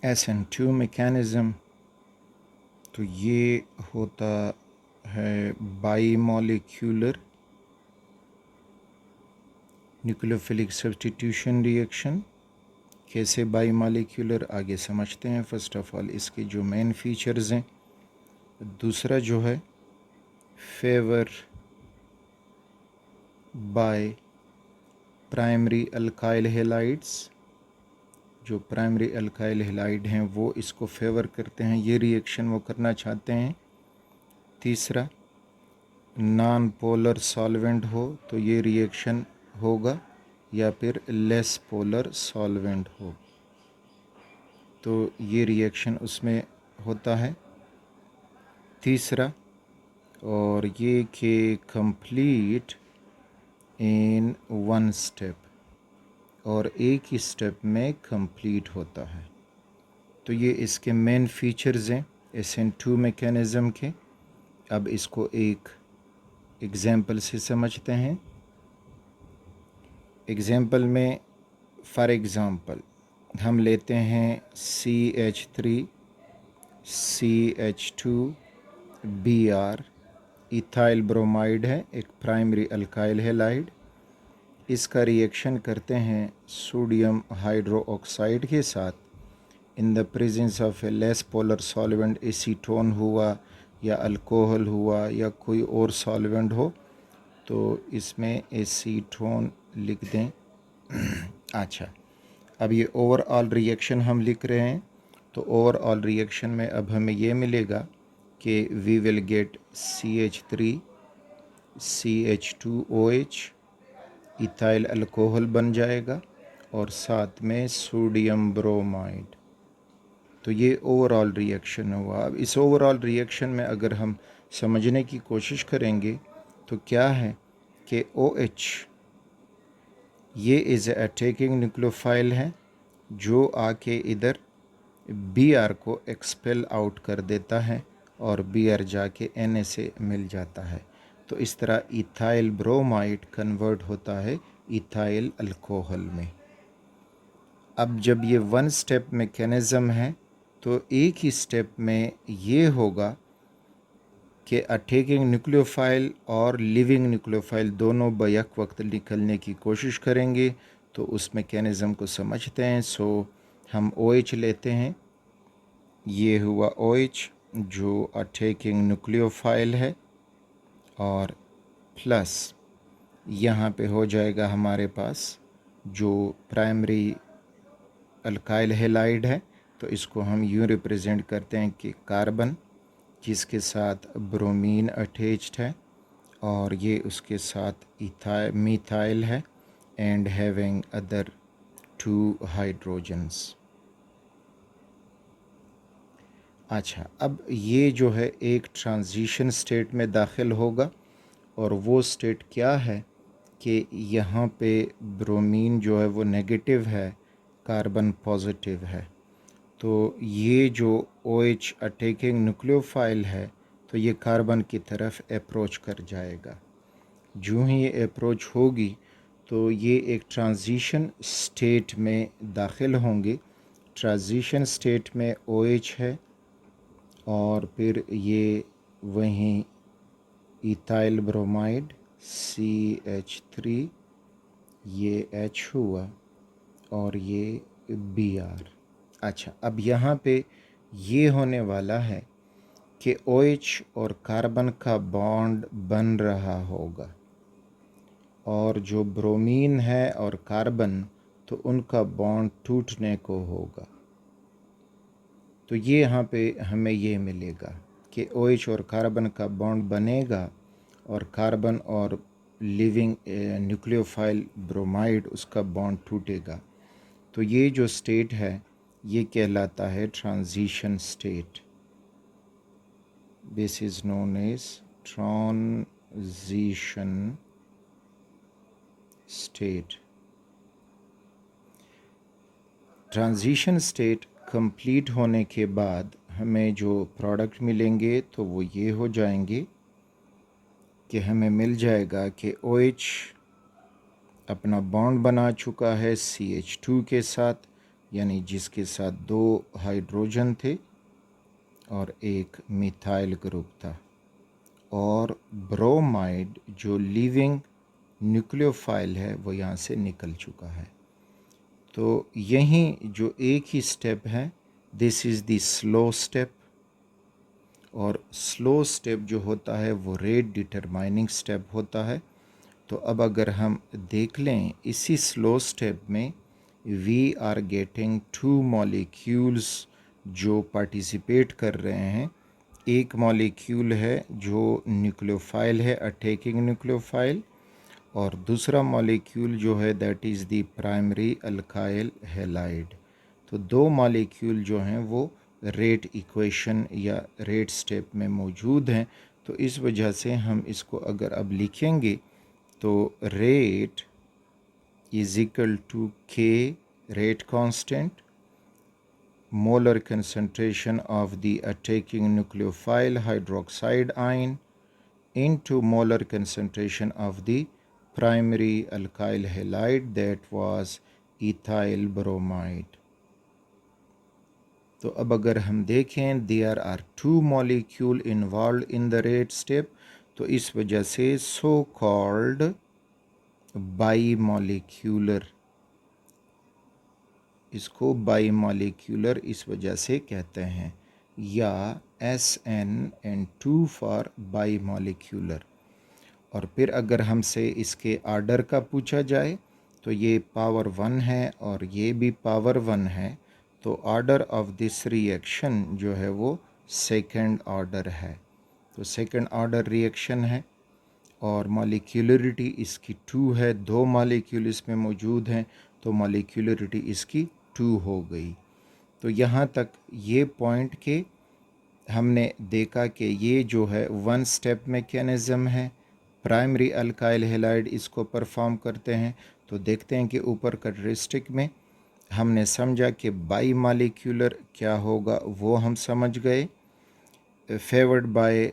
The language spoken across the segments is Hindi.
SN2 मैकेनिज़्म, तो ये होता है बाईमॉलिक्यूलर न्यूक्लियोफिलिक सब्स्टिट्यूशन रिएक्शन। कैसे बाईमॉलिक्यूलर, आगे समझते हैं। फ़र्स्ट ऑफ़ ऑल इसके जो मेन फीचर्स हैं। दूसरा जो है favour by primary alkyl halides, जो प्राइमरी अल्काइल हैलाइड हैं वो इसको फेवर करते हैं, ये रिएक्शन वो करना चाहते हैं। तीसरा, नॉन पोलर सॉल्वेंट हो तो ये रिएक्शन होगा, या फिर लेस पोलर सॉल्वेंट हो तो ये रिएक्शन उसमें होता है। तीसरा, और ये कि कंप्लीट इन वन स्टेप, और एक ही स्टेप में कंप्लीट होता है। तो ये इसके मेन फीचर्स हैं SN2 मैकेनिज़्म के। अब इसको एक एग्ज़ाम्पल से समझते हैं। एग्ज़ाम्पल में फॉर एग्ज़ाम्पल हम लेते हैं CH3 CH2 Br, ethyl bromide है, एक प्राइमरी अल्काइल हैलाइड। इसका रिएक्शन करते हैं सोडियम हाइड्रोक्साइड के साथ in the presence of A less polar solvent, acetone हुआ या अल्कोहल हुआ या कोई और सॉल्वेंट हो तो इसमें एसीटोन लिख दें। अच्छा, अब ये ओवरऑल रिएक्शन हम लिख रहे हैं, तो ओवरऑल रिएक्शन में अब हमें ये मिलेगा कि we will get CH3 CH2OH, ethyl alcohol बन जाएगा और साथ में सोडियम ब्रोमाइड। तो ये ओवरऑल रिएक्शन हुआ। अब इस ओवरऑल रिएक्शन में अगर हम समझने की कोशिश करेंगे तो क्या है कि OH ये इज़ अटैकिंग न्यूक्लियोफाइल है जो आके इधर Br को एक्सपेल आउट कर देता है और Br जाके Na से मिल जाता है। तो इस तरह इथाइल ब्रोमाइड कन्वर्ट होता है इथाइल अल्कोहल में। अब जब ये वन स्टेप मैकेनिज़्म है तो एक ही स्टेप में ये होगा कि अटैकिंग न्यूक्लियोफाइल और लिविंग न्यूक्लियोफाइल दोनों बैक वक्त निकलने की कोशिश करेंगे। तो उस मैकेनिज़्म को समझते हैं। सो हम OH लेते हैं, ये हुआ OH जो अटैकिंग न्यूक्लियोफाइल है, और प्लस यहाँ पे हो जाएगा हमारे पास जो प्राइमरी अल्काइल हैलाइड है, तो इसको हम यूँ रिप्रेजेंट करते हैं कि कार्बन जिसके साथ ब्रोमीन अटैच्ड है और ये उसके साथ मीथाइल है एंड हैविंग अदर 2 हाइड्रोजन्स। अच्छा, अब ये जो है एक ट्रांजिशन स्टेट में दाखिल होगा, और वो स्टेट क्या है कि यहाँ पे ब्रोमीन जो है वो नेगेटिव है, कार्बन पॉजिटिव है। तो ये जो OH अटैकिंग न्यूक्लियोफाइल है तो ये कार्बन की तरफ अप्रोच कर जाएगा। जो ही ये अप्रोच होगी तो ये एक ट्रांजिशन स्टेट में दाखिल होंगे। ट्रांजिशन स्टेट में OH है और फिर ये वहीं इथाइल ब्रोमाइड CH3, ये H हुआ और ये Br। अच्छा, अब यहाँ पे ये होने वाला है कि OH और कार्बन का बॉन्ड बन रहा होगा, और जो ब्रोमीन है और कार्बन तो उनका बॉन्ड टूटने को होगा। तो ये यहाँ पे हमें ये मिलेगा कि OH और कार्बन का बॉन्ड बनेगा और कार्बन और लिविंग न्यूक्लियोफाइल ब्रोमाइड उसका बॉन्ड टूटेगा। तो ये जो स्टेट है ये कहलाता है transition state. This is known as transition state. Transition state complete होने के बाद हमें जो प्रोडक्ट मिलेंगे तो वो ये हो जाएंगे कि हमें मिल जाएगा कि OH अपना बॉन्ड बना चुका है CH2 के साथ, यानी जिसके साथ 2 हाइड्रोजन थे और एक मिथाइल ग्रुप था, और ब्रोमाइड जो लिविंग न्यूक्लियोफाइल है वो यहाँ से निकल चुका है। तो यहीं जो एक ही स्टेप है, this is the slow step, और स्लो स्टेप जो होता है वो रेट डिटरमाइनिंग स्टेप होता है। तो अब अगर हम देख लें इसी स्लो स्टेप में वी आर गेटिंग 2 मॉलिक्यूल्स जो पार्टिसिपेट कर रहे हैं। एक मॉलिक्यूल है जो न्यूक्लियोफाइल है, अटैकिंग न्यूक्लियोफाइल, और दूसरा मॉलिक्यूल जो है that is the primary alkyl halide. तो 2 मॉलिक्यूल जो हैं वो रेट इक्वेशन या रेट स्टेप में मौजूद हैं। तो इस वजह से हम इसको अगर अब लिखेंगे तो रेट इज इक्वल टू के rate constant, molar concentration of the attacking nucleophile hydroxide ion into molar concentration of the primary alkyl halide that was ethyl bromide. तो अब अगर हम देखें there are 2 molecule involved in the rate step, तो इस वजह से so called बाईमॉलिक्यूलर, इसको बाईमॉलिक्यूलर इस वजह से कहते हैं, या SN2 फॉर बाईमॉलिक्यूलर। और फिर अगर हमसे इसके आर्डर का पूछा जाए तो ये पावर 1 है और ये भी पावर 1 है, तो ऑर्डर ऑफ दिस रिएक्शन जो है वो सेकंड ऑर्डर है। तो सेकंड ऑर्डर रिएक्शन है और मॉलिक्यूलरिटी इसकी 2 है, 2 मॉलिक्यूल इसमें मौजूद हैं, तो मॉलिक्यूलरिटी इसकी 2 हो गई। तो यहाँ तक ये पॉइंट के हमने देखा कि ये जो है 1 स्टेप मैकेनिज़्म है, प्राइमरी अल्काइल हैलाइड इसको परफॉर्म करते हैं। तो देखते हैं कि ऊपर कैरेक्टरिस्टिक में हमने समझा कि बाई मॉलिक्यूलर क्या होगा, वो हम समझ गए। Favoured by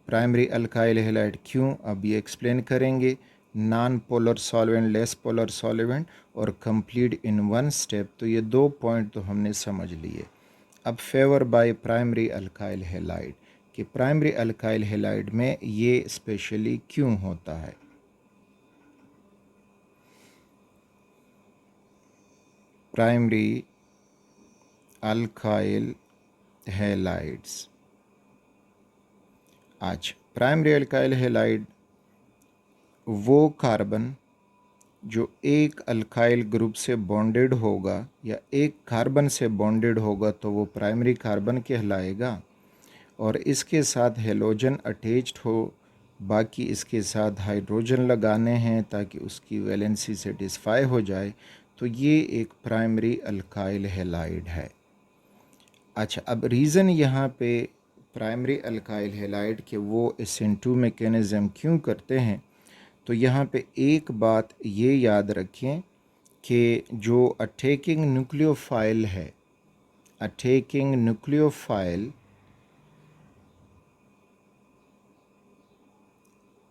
primary alkyl halide क्यों, अब ये एक्सप्लेन करेंगे। Non polar solvent, less polar solvent, और कंप्लीट इन 1 स्टेप। तो ये 2 पॉइंट तो हमने समझ लिए। अब favour by primary alkyl halide कि प्राइमरी अल्काइल हैलाइड में ये स्पेशली क्यों होता है। प्राइमरी अल्काइल हैलाइड्स, आज प्राइमरी अल्काइल हैलाइड वो कार्बन जो एक अल्काइल ग्रुप से बॉन्डेड होगा या एक कार्बन से बॉन्डेड होगा तो वो प्राइमरी कार्बन कहलाएगा, और इसके साथ हेलोजन अटैच्ड हो, बाकी इसके साथ हाइड्रोजन लगाने हैं ताकि उसकी वैलेंसी सेटिस्फाई हो जाए, तो ये एक प्राइमरी अल्काइल हैलाइड है। अच्छा, अब रीज़न यहाँ पे प्राइमरी अल्काइल हैलाइड के वो SN2 मैकेनिज़्म क्यों करते हैं, तो यहाँ पे एक बात ये याद रखें कि जो अटैकिंग न्यूक्लियोफाइल है, attacking nucleophile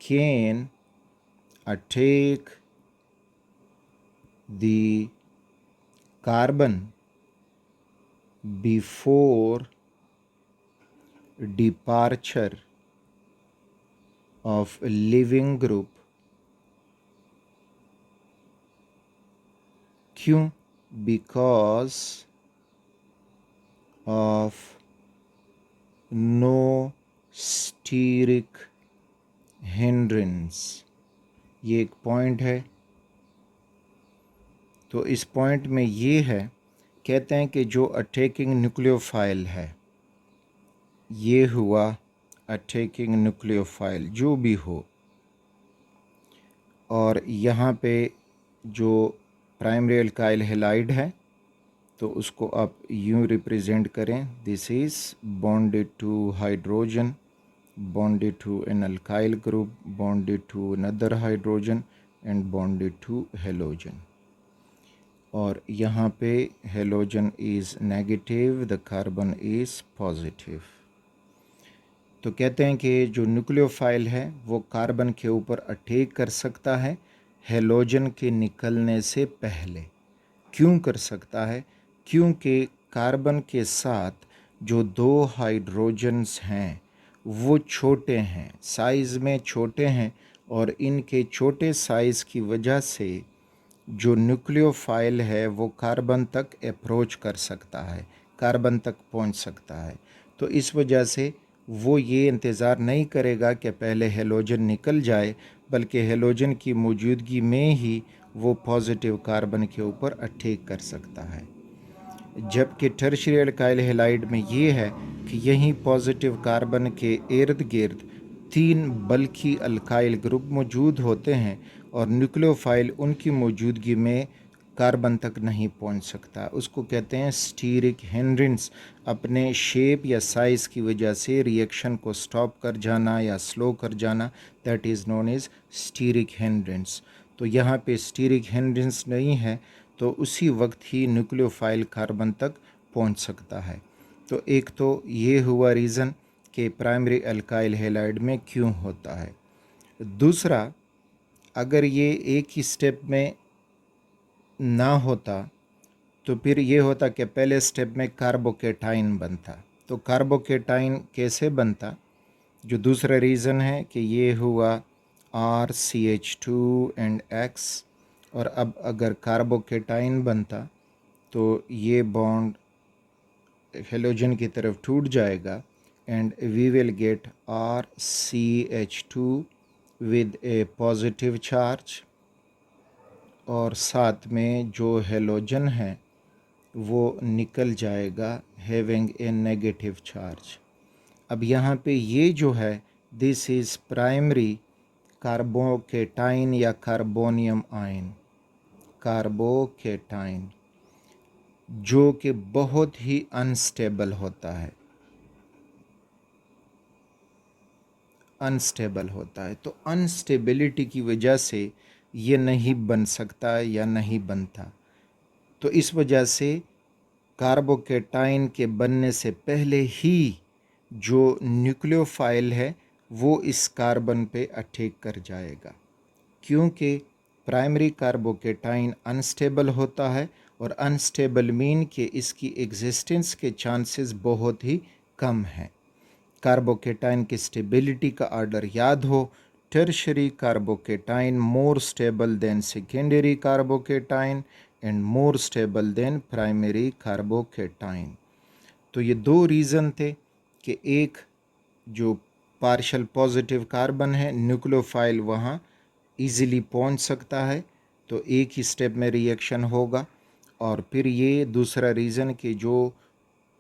can attack the carbon before departure of living group। क्यों? Because of no steric hindrance। ये एक पॉइंट है। तो इस पॉइंट में ये है, कहते हैं कि जो अटैकिंग न्यूक्लियोफाइल है, ये हुआ अटैकिंग न्यूक्लियोफाइल जो भी हो, और यहाँ पे जो प्राइमरी अल्काइल हैलाइड है तो उसको आप यूँ रिप्रेजेंट करें, this is bonded to hydrogen, bonded to an alkyl group, bonded to another hydrogen and bonded to halogen। और यहाँ पे halogen is negative, the carbon is positive। तो कहते हैं कि जो न्यूक्लियोफाइल है वो कार्बन के ऊपर अटैक कर सकता है हेलोजन के निकलने से पहले। क्यों कर सकता है? क्योंकि कार्बन के साथ जो दो हाइड्रोजन्स हैं वो छोटे हैं, साइज़ में छोटे हैं, और इनके छोटे साइज़ की वजह से जो न्यूक्लियोफाइल है वो कार्बन तक अप्रोच कर सकता है, कार्बन तक पहुंच सकता है। तो इस वजह से वो ये इंतज़ार नहीं करेगा कि पहले हेलोजन निकल जाए, बल्कि हेलोजन की मौजूदगी में ही वो पॉजिटिव कार्बन के ऊपर अटैक कर सकता है। जबकि टर्शियरी अल्काइल हैलाइड में ये है कि यहीं पॉजिटिव कार्बन के इर्द गिर्द 3 बल्कि अल्काइल ग्रुप मौजूद होते हैं, और न्यूक्लियोफाइल उनकी मौजूदगी में कार्बन तक नहीं पहुंच सकता। उसको कहते हैं स्टीरिक हिंड्रेंस। अपने शेप या साइज़ की वजह से रिएक्शन को स्टॉप कर जाना या स्लो कर जाना, that is known as steric hindrance. तो यहाँ पे स्टीरिक हिंड्रेंस नहीं है, तो उसी वक्त ही न्यूक्लियोफाइल कार्बन तक पहुंच सकता है। तो एक तो ये हुआ रीज़न कि प्राइमरी अल्काइल हैलाइड में क्यों होता है। दूसरा, अगर ये एक ही स्टेप में ना होता तो फिर ये होता कि पहले स्टेप में कार्बोकेटाइन बनता। तो कार्बोकेटाइन कैसे बनता? जो दूसरा रीज़न है कि ये हुआ RCH2 एंड X, और अब अगर कार्बोकेटाइन बनता तो ये बॉन्ड हेलोजन की तरफ टूट जाएगा and we will get RCH2 with a positive charge, और साथ में जो हेलोजन है वो निकल जाएगा हैविंग ए नेगेटिव चार्ज। अब यहाँ पे ये जो है, दिस इज़ प्राइमरी कार्बोकेटाइन या कार्बोनियम आयन, कार्बोकेटाइन, जो कि बहुत ही अनस्टेबल होता है, अनस्टेबल होता है। तो अनस्टेबिलिटी की वजह से ये नहीं बन सकता या नहीं बनता। तो इस वजह से कार्बोकेटाइन के बनने से पहले ही जो न्यूक्लियोफाइल है वो इस कार्बन पे अटैक कर जाएगा, क्योंकि प्राइमरी कार्बोकेटाइन अनस्टेबल होता है, और अनस्टेबल मीन कि इसकी एग्जिस्टेंस के चांसेस बहुत ही कम हैं। कार्बोकेटाइन की स्टेबिलिटी का ऑर्डर याद हो, tertiary carbocation more stable then secondary carbocation and more stable then primary carbocation. तो ये दो रीज़न थे कि एक जो पार्शल पॉजिटिव कार्बन है, न्यूक्लियोफाइल वहाँ इजीली पहुँच सकता है, तो एक ही स्टेप में रिएक्शन होगा। और फिर ये दूसरा रीज़न कि जो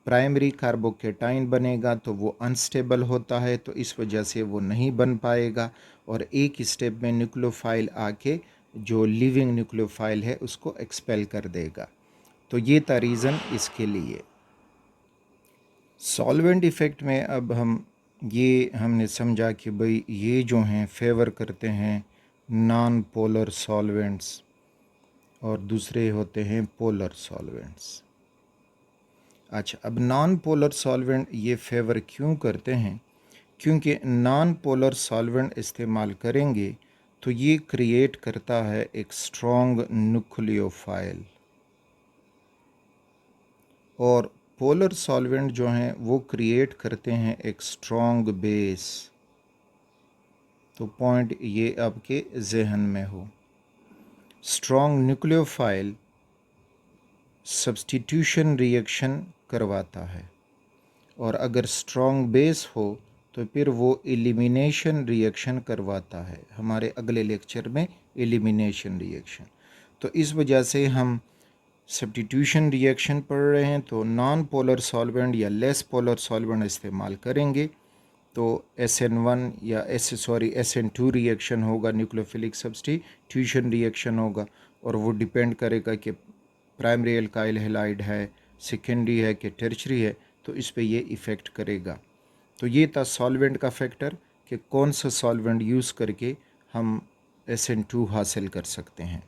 प्राइमरी कार्बोकेटाइन बनेगा तो वो अनस्टेबल होता है, तो इस वजह से वो नहीं बन पाएगा, और एक स्टेप में न्यूक्लियोफाइल आके जो लिविंग न्यूक्लियोफाइल है उसको एक्सपेल कर देगा। तो ये था रीज़न इसके लिए। सॉल्वेंट इफ़ेक्ट में अब हमने समझा कि भाई ये जो हैं फेवर करते हैं नॉन पोलर सॉल्वेंट्स, और दूसरे होते हैं पोलर सॉल्वेंट्स। अच्छा, अब नॉन पोलर सॉल्वेंट ये फेवर क्यों करते हैं? क्योंकि नॉन पोलर सॉल्वेंट इस्तेमाल करेंगे तो ये क्रिएट करता है एक स्ट्रॉन्ग न्यूक्लियोफाइल, और पोलर सॉल्वेंट जो हैं वो क्रिएट करते हैं एक स्ट्रॉन्ग बेस। तो पॉइंट ये आपके जहन में हो। स्ट्रॉन्ग न्यूक्लियोफाइल सब्स्टिट्यूशन रिएक्शन करवाता है, और अगर स्ट्रॉन्ग बेस हो तो फिर वो एलिमिनेशन रिएक्शन करवाता है। हमारे अगले लेक्चर में एलिमिनेशन रिएक्शन। तो इस वजह से हम सब्स्टिट्यूशन रिएक्शन पढ़ रहे हैं, तो नॉन पोलर सॉल्वेंट या लेस पोलर सॉल्वेंट इस्तेमाल करेंगे तो SN1 या SN2 रिएक्शन होगा, न्यूक्लियोफिलिक सब्स्टिट्यूशन रिएक्शन होगा, और वो डिपेंड करेगा कि प्राइमरी अल्काइल हैलाइड है, सेकेंडरी है कि टर्शरी है, तो इस पे ये इफ़ेक्ट करेगा। तो ये था सॉल्वेंट का फैक्टर कि कौन सा सॉल्वेंट यूज़ करके हम SN2 हासिल कर सकते हैं।